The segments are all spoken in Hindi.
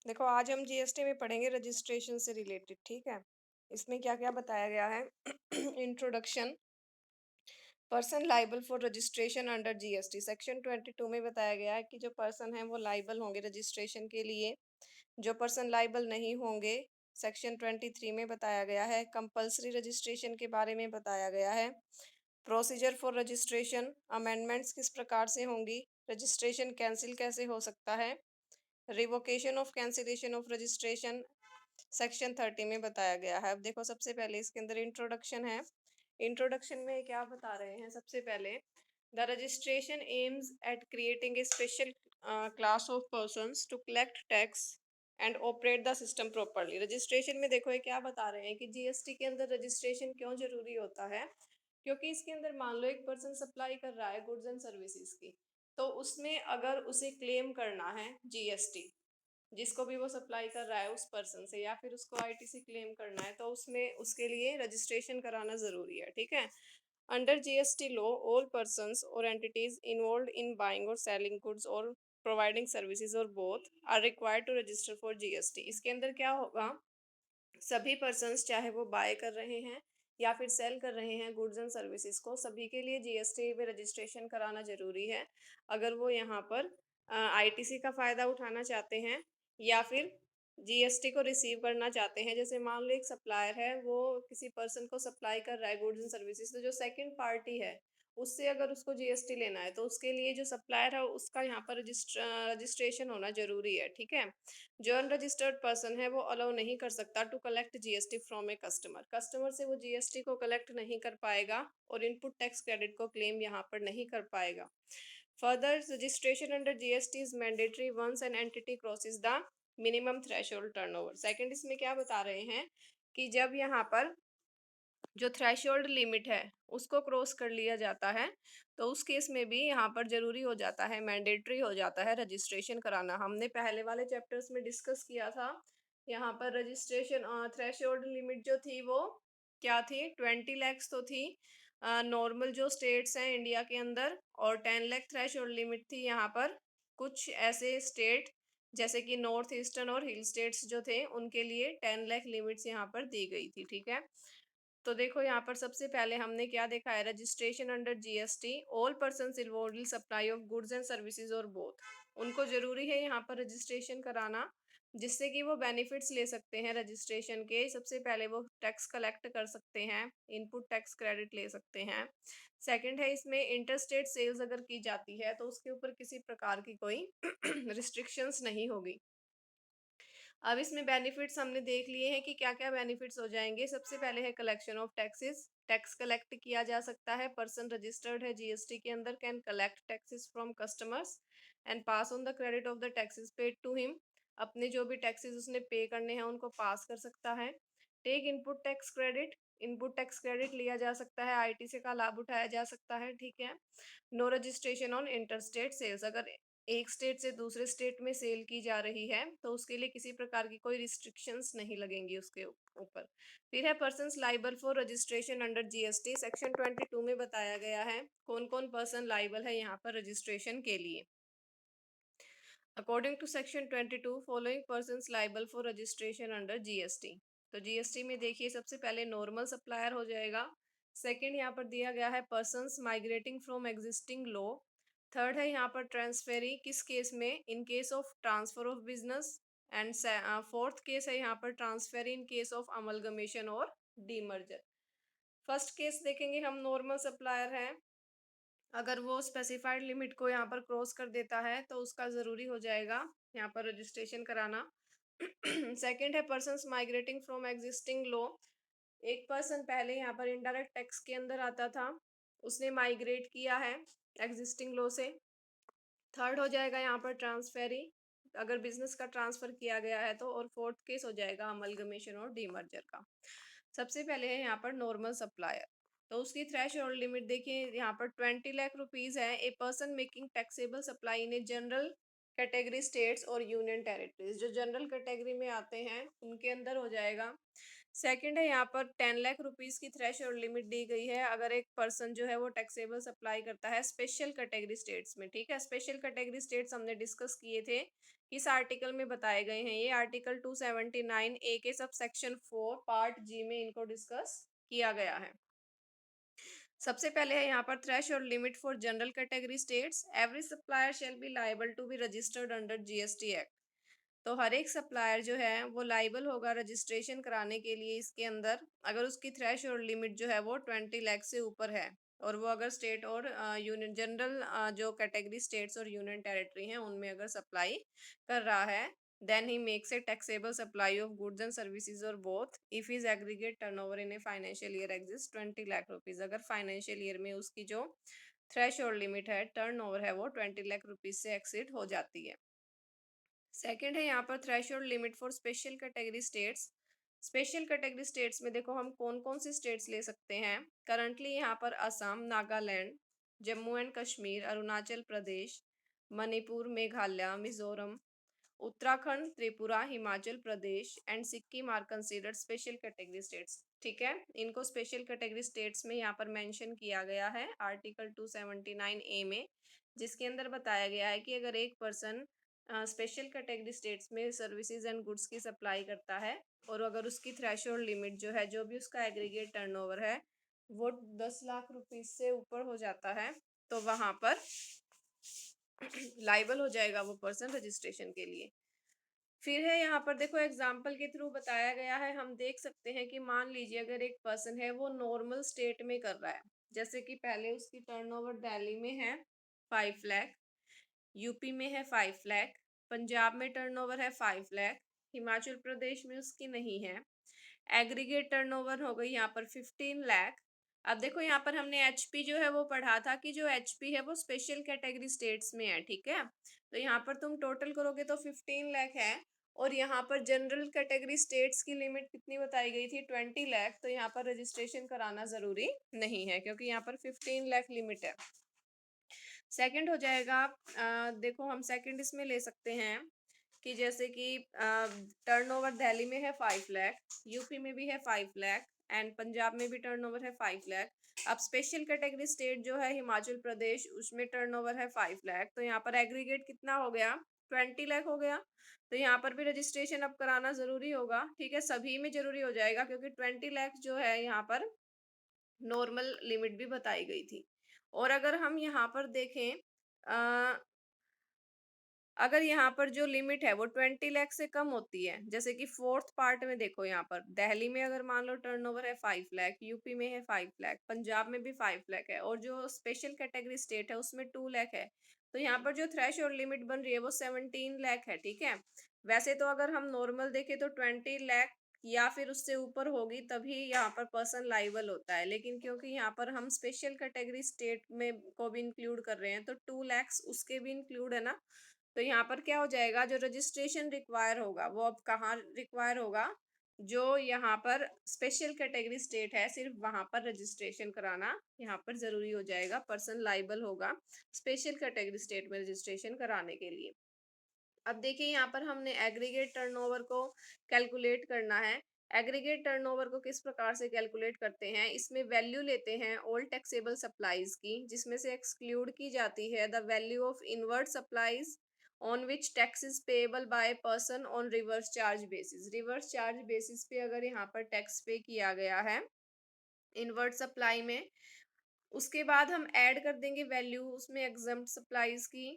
देखो आज हम जीएसटी में पढ़ेंगे रजिस्ट्रेशन से रिलेटेड, ठीक है। इसमें क्या क्या बताया गया है। Introduction, person liable for registration under GST section 22 में बताया गया है कि जो पर्सन है वो लाइबल होंगे रजिस्ट्रेशन के लिए, जो पर्सन लाइबल नहीं होंगे सेक्शन 23 में बताया गया है। कंपलसरी रजिस्ट्रेशन के बारे में बताया गया है। प्रोसीजर फॉर रजिस्ट्रेशन, अमेंडमेंट्स किस प्रकार से होंगी, रजिस्ट्रेशन कैंसिल कैसे हो सकता है, revocation of cancellation of registration section 30 में बताया गया है। अब देखो सबसे पहले इसके अंदर इंट्रोडक्शन है। इंट्रोडक्शन में क्या बता रहे हैं, सबसे पहले the registration aims at creating a special class of persons to collect tax and operate the system properly. Registration में देखो ये क्या बता रहे हैं कि जीएसटी के अंदर रजिस्ट्रेशन क्यों जरूरी होता है, क्योंकि इसके अंदर मान लो एक पर्सन सप्लाई कर रहा है गुड्स एंड सर्विसेज की, तो उसमें अगर उसे क्लेम करना है जीएसटी, जिसको भी वो सप्लाई कर रहा है उस पर्सन से, या फिर उसको आईटीसी क्लेम करना है, तो उसमें उसके लिए रजिस्ट्रेशन कराना ज़रूरी है, ठीक है। Under GST law all persons और एंटिटीज इन्वॉल्व इन बाइंग और सेलिंग गुड्स और प्रोवाइडिंग सर्विसेज और both are required to register for GST. इसके अंदर क्या होगा, सभी पर्सन्स चाहे वो बाय कर रहे हैं या फिर सेल कर रहे हैं गुड्स एंड सर्विसेज को, सभी के लिए जीएसटी में रजिस्ट्रेशन कराना जरूरी है। अगर वो यहाँ पर आईटीसी का फ़ायदा उठाना चाहते हैं या फिर जीएसटी को रिसीव करना चाहते हैं। जैसे मान लो एक सप्लायर है, वो किसी पर्सन को सप्लाई कर रहा है गुड्स एंड सर्विसेज, तो जो सेकंड पार्टी है उससे अगर उसको जीएसटी लेना है तो उसके लिए जो सप्लायर है उसका यहाँ पर रजिस्ट्रेशन होना जरूरी है, ठीक है। जो अनरजिस्टर्ड पर्सन है वो अलाउ नहीं कर सकता to collect GST from a customer, customer से वो जीएसटी को कलेक्ट नहीं कर पाएगा और इनपुट टैक्स क्रेडिट को क्लेम यहाँ पर नहीं कर पाएगा। Further registration under GST is mandatory once an entity crosses the minimum threshold turnover. Second इसमें क्या बता रहे हैं कि जब यहाँ पर जो थ्रेशोल्ड लिमिट है उसको क्रॉस कर लिया जाता है, तो उस केस में भी यहाँ पर जरूरी हो जाता है, मैंडेटरी हो जाता है रजिस्ट्रेशन कराना। हमने पहले वाले चैप्टर्स में डिस्कस किया था। यहाँ पर रजिस्ट्रेशन थ्रेशोल्ड लिमिट जो थी वो क्या थी, 20 लाख तो थी नॉर्मल जो स्टेट्स हैं इंडिया के अंदर, और 10 लाख थ्रेशोल्ड लिमिट थी यहाँ पर कुछ ऐसे स्टेट जैसे कि नॉर्थ ईस्टर्न और हिल स्टेट्स जो थे उनके लिए 10 लाख लिमिट्स यहाँ पर दी गई थी, ठीक है। तो देखो यहाँ पर सबसे पहले हमने क्या देखा है, registration under GST all persons involved in supply of goods and services और बोथ, उनको जरूरी है यहाँ पर रजिस्ट्रेशन कराना जिससे कि वो बेनिफिट्स ले सकते हैं रजिस्ट्रेशन के। सबसे पहले वो टैक्स कलेक्ट कर सकते हैं, इनपुट टैक्स क्रेडिट ले सकते हैं। सेकंड है इसमें इंटरस्टेट सेल्स अगर की जाती है तो उसके ऊपर किसी प्रकार की कोई रिस्ट्रिक्शंस नहीं होगी। अब इसमें बेनिफिट्स हमने देख लिए हैं कि क्या क्या बेनिफिट्स हो जाएंगे। सबसे पहले है collection of taxes, tax collect किया जा सकता है, पर्सन रजिस्टर्ड है जीएसटी के अंदर can collect taxes from customers and pass on the credit of the taxes paid to him, अपने जो भी टैक्सेस उसने पे करने हैं उनको पास कर सकता है। Take input tax credit, input tax credit लिया जा सकता है, आईटीसी का लाभ उठाया जा सकता है, ठीक है। No registration on interstate sales, अगर एक स्टेट से दूसरे स्टेट में सेल की जा रही है तो उसके लिए किसी प्रकार की कोई रिस्ट्रिक्शंस नहीं लगेंगी उसके ऊपर। फिर है persons liable for registration under GST section 22 में बताया गया है कौन कौन पर्सन लाइबल है यहाँ पर रजिस्ट्रेशन के लिए। According to section 22 following persons liable for registration under GST. तो जीएसटी में देखिए सबसे पहले नॉर्मल सप्लायर हो जाएगा। सेकंड यहाँ पर दिया गया है persons migrating from existing law. Third है यहाँ पर ट्रांसफेरी, किस केस में, in case of transfer of business. And fourth case है यहाँ पर transferee in case of amalgamation और डीमर्जर। फर्स्ट केस देखेंगे हम, नॉर्मल सप्लायर है, अगर वो स्पेसिफाइड लिमिट को यहाँ पर क्रॉस कर देता है तो उसका ज़रूरी हो जाएगा यहाँ पर रजिस्ट्रेशन कराना। सेकंड है persons migrating from existing law, एक पर्सन पहले यहाँ पर इनडायरेक्ट टैक्स के अंदर आता था, उसने माइग्रेट किया है एग्जिस्टिंग लॉ से। थर्ड हो जाएगा यहाँ पर ट्रांसफेरी, अगर बिजनेस का ट्रांसफर किया गया है तो। और फोर्थ केस हो जाएगा अमलगमेशन और डीमर्जर का। सबसे पहले है यहाँ पर नॉर्मल सप्लायर, तो उसकी थ्रेश होल्ड लिमिट देखिए यहाँ पर 20 लाख रुपीज है। A person making taxable supply in a general category states और यूनियन टेरिटरीज, जो जनरल कैटेगरी में आते हैं उनके अंदर हो जाएगा सेकंड है यहाँ पर 10 लाख रुपीस की थ्रेश और लिमिट दी गई है अगर एक पर्सन जो है वो टैक्सेबल सप्लाई करता है स्पेशल कैटेगरी स्टेट्स में। ठीक है, स्पेशल कैटेगरी स्टेट्स हमने डिस्कस किए थे, इस आर्टिकल में बताए गए हैं। ये आर्टिकल 279 ए के सब सेक्शन 4 पार्ट जी में इनको डिस्कस किया गया है। सबसे पहले है यहाँ पर threshold limit for general category states. Every supplier shall be liable to be registered under GST act. तो हर एक सप्लायर जो है वो लाइबल होगा रजिस्ट्रेशन कराने के लिए इसके अंदर, अगर उसकी थ्रेश और लिमिट जो है वो 20 लाख से ऊपर है, और वो अगर स्टेट और यूनियन जनरल जो कैटेगरी स्टेट्स और यूनियन टेरिटरी हैं उनमें अगर सप्लाई कर रहा है, then he makes a taxable supply of goods and services or both if his aggregate turnover in a financial year exists 20 lakh rupees. अगर फाइनेंशियल ईयर में उसकी जो थ्रेश और लिमिट है, टर्नओवर है, वो 20 लाख रुपीस से एक्सीड हो जाती है। सेकंड है यहाँ पर threshold limit for special category states. Special category states में देखो हम कौन कौन से स्टेट्स ले सकते हैं। करंटली यहाँ पर Assam, Nagaland, Jammu and Kashmir, Arunachal Pradesh, Manipur, Meghalaya, Mizoram, Uttarakhand, Tripura, Himachal Pradesh and Sikkim are considered special category states. ठीक है, इनको स्पेशल कैटेगरी स्टेट्स में यहाँ पर मेंशन किया गया है आर्टिकल 279 ए में, जिसके अंदर बताया गया है कि अगर एक पर्सन स्पेशल कैटेगरी स्टेट्स में सर्विसेज एंड गुड्स की सप्लाई करता है और अगर उसकी थ्रेशोल्ड लिमिट जो है, जो भी उसका एग्रीगेट टर्नओवर है, वो 10 लाख रुपीस से ऊपर हो जाता है, तो वहां पर लाइबल हो जाएगा वो पर्सन रजिस्ट्रेशन के लिए। फिर है यहाँ पर देखो एग्जाम्पल के थ्रू बताया गया है, हम देख सकते हैं कि मान लीजिए अगर एक पर्सन है वो नॉर्मल स्टेट में कर रहा है, जैसे कि पहले उसकी टर्नओवर दिल्ली में है 5 लाख, यूपी में है 5 लाख, पंजाब में टर्नओवर है 5 लाख, हिमाचल प्रदेश में उसकी नहीं है। एग्रीगेट टर्नओवर हो गई यहाँ पर 15 लाख। अब देखो यहाँ पर हमने एचपी जो है वो पढ़ा था कि जो एचपी है वो स्पेशल कैटेगरी स्टेट्स में है। ठीक है, तो यहाँ पर तुम टोटल करोगे तो 15 लाख है, और यहाँ पर जनरल कैटेगरी स्टेट्स की लिमिट कितनी बताई गई थी, 20 लाख। तो यहाँ पर रजिस्ट्रेशन कराना जरूरी नहीं है क्योंकि यहाँ पर 15 लाख लिमिट है। सेकंड हो जाएगा, देखो हम सेकंड इसमें ले सकते हैं कि जैसे कि टर्नओवर दिल्ली में है 5 लाख, यूपी में भी है 5 लाख एंड पंजाब में भी टर्नओवर है 5 लाख। अब स्पेशल कैटेगरी स्टेट जो है हिमाचल प्रदेश, उसमें टर्नओवर है 5 लाख, तो यहाँ पर एग्रीगेट कितना हो गया, 20 लाख हो गया। तो यहाँ पर भी रजिस्ट्रेशन अब कराना जरूरी होगा। ठीक है, सभी में जरूरी हो जाएगा क्योंकि 20 लाख जो है यहाँ पर नॉर्मल लिमिट भी बताई गई थी। और अगर हम यहाँ पर देखें, अगर यहाँ पर जो लिमिट है वो 20 लाख से कम होती है, जैसे कि फोर्थ पार्ट में देखो यहाँ पर दिल्ली में अगर मान लो टर्नओवर है 5 लाख, यूपी में है 5 लाख, पंजाब में भी 5 लाख है, और जो स्पेशल कैटेगरी स्टेट है उसमें 2 लाख है, तो यहाँ पर जो थ्रेश और लिमिट बन रही है वो 17 लाख है। ठीक है, वैसे तो अगर हम नॉर्मल देखें तो 20 लाख या फिर उससे ऊपर होगी तभी यहाँ पर पर्सन लाइबल होता है, लेकिन क्योंकि यहाँ पर हम स्पेशल कैटेगरी स्टेट में को भी इंक्लूड कर रहे हैं तो 2 लाख उसके भी इंक्लूड है ना। तो यहाँ पर क्या हो जाएगा, जो रजिस्ट्रेशन रिक्वायर होगा वो अब कहाँ रिक्वायर होगा, जो यहाँ पर स्पेशल कैटेगरी स्टेट है सिर्फ वहां पर रजिस्ट्रेशन कराना यहाँ पर जरूरी हो जाएगा, पर्सन लाइबल होगा स्पेशल कैटेगरी स्टेट में रजिस्ट्रेशन कराने के लिए। अब देखिए यहाँ पर हमने एग्रीगेट टर्नओवर को कैलकुलेट करना है। एग्रीगेट टर्नओवर को किस प्रकार से कैलकुलेट करते हैं, इसमें वैल्यू लेते हैं ऑल टैक्सेबल सप्लाईज की, जिसमें से एक्सक्लूड की जाती है the value of invert supplies on which tax is payable by person on reverse charge basis. Reverse charge basis पे अगर यहाँ पर टैक्स पे किया गया है इनवर्ट सप्लाई में, उसके बाद हम ऐड कर देंगे वैल्यू उसमें एग्जम्प्ट सप्लाईज की।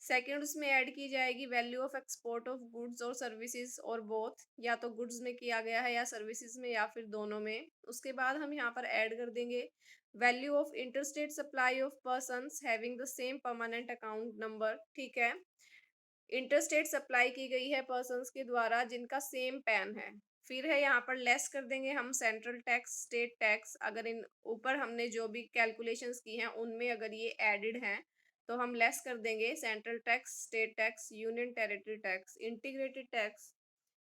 सेकंड उसमें ऐड की जाएगी value of export of goods और सर्विसेज और बोथ, या तो गुड्स में किया गया है या सर्विसेज में या फिर दोनों में। उसके बाद हम यहाँ पर ऐड कर देंगे value of interstate supply of persons having the same permanent account number. ठीक है, इंटरस्टेट सप्लाई की गई है पर्सन्स के द्वारा जिनका सेम पैन है। फिर है यहाँ पर लेस कर देंगे हम सेंट्रल टैक्स, स्टेट टैक्स, अगर इन ऊपर हमने जो भी कैलकुलेशंस की हैं उनमें अगर ये एडेड हैं तो हम लेस कर देंगे central tax, state tax, union territory tax, integrated tax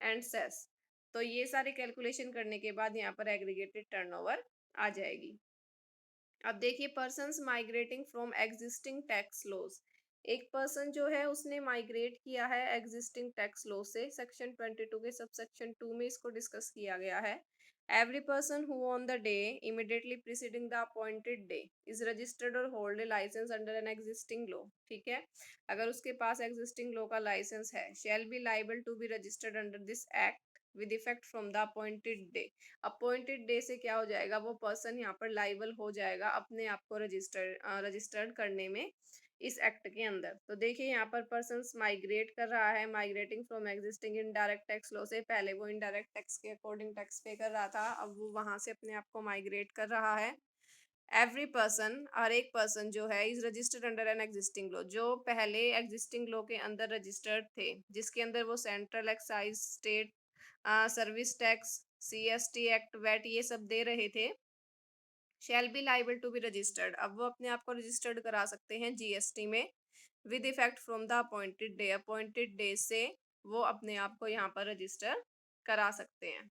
and cess. तो ये सारे कैलकुलेशन करने के बाद यहाँ पर एग्रीगेटेड टर्नओवर आ जाएगी। अब देखिए persons migrating from existing tax laws. एक पर्सन जो है उसने माइग्रेट किया है एग्जिस्टिंग टैक्स लॉ से, सेक्शन 22 के सब सेक्शन 2 में इसको डिस्कस किया गया है। Every person who on the day immediately preceding the appointed day is registered or hold a license under an existing law. ठीक है, अगर उसके पास existing law का license है, shall be liable to be registered under this act with effect from the appointed day. appointed day से क्या हो जाएगा, वो person यहाँ पर liable हो जाएगा अपने आप को registered करने में इस एक्ट के अंदर। तो देखिए यहाँ पर पर्सन्स माइग्रेट कर रहा है, migrating from existing indirect tax law से। पहले वो इनडायरेक्ट टैक्स के अकॉर्डिंग टैक्स पे कर रहा था, अब वो वहां से अपने आप को माइग्रेट कर रहा है। एवरी पर्सन, हर एक पर्सन जो है, is registered under an existing law, जो पहले एग्जिस्टिंग लॉ के अंदर रजिस्टर्ड थे, जिसके अंदर वो central excise, state service tax, CST act, VAT ये सब दे रहे थे। Shall be liable to be registered, अब वो अपने आप को रजिस्टर्ड करा सकते हैं GST में with effect from the appointed day. Appointed day से वो अपने आप को यहाँ पर रजिस्टर करा सकते हैं।